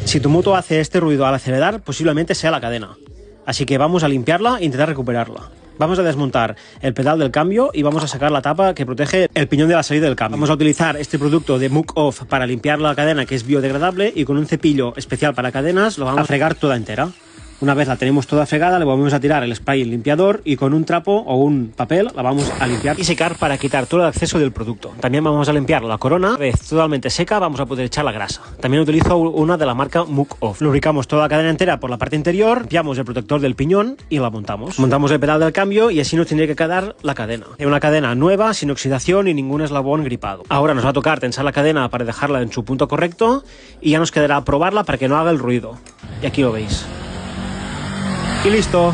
Si tu moto hace este ruido al acelerar, posiblemente sea la cadena. Así que vamos a limpiarla e intentar recuperarla. Vamos a desmontar el pedal del cambio y vamos a sacar la tapa que protege el piñón de la salida del cambio. Vamos a utilizar este producto de Muck Off para limpiar la cadena, que es biodegradable, y con un cepillo especial para cadenas lo vamos a fregar toda entera. Una vez la tenemos toda fregada, le vamos a tirar el spray limpiador y con un trapo o un papel la vamos a limpiar y secar para quitar todo el exceso del producto. También vamos a limpiar la corona. Una vez totalmente seca, vamos a poder echar la grasa. También utilizo una de la marca Muck Off. Lubricamos toda la cadena entera por la parte interior, limpiamos el protector del piñón y la montamos. Montamos el pedal del cambio y así nos tendría que quedar la cadena. Es una cadena nueva, sin oxidación y ningún eslabón gripado. Ahora nos va a tocar tensar la cadena para dejarla en su punto correcto y ya nos quedará probarla para que no haga el ruido. Y aquí lo veis. Y listo.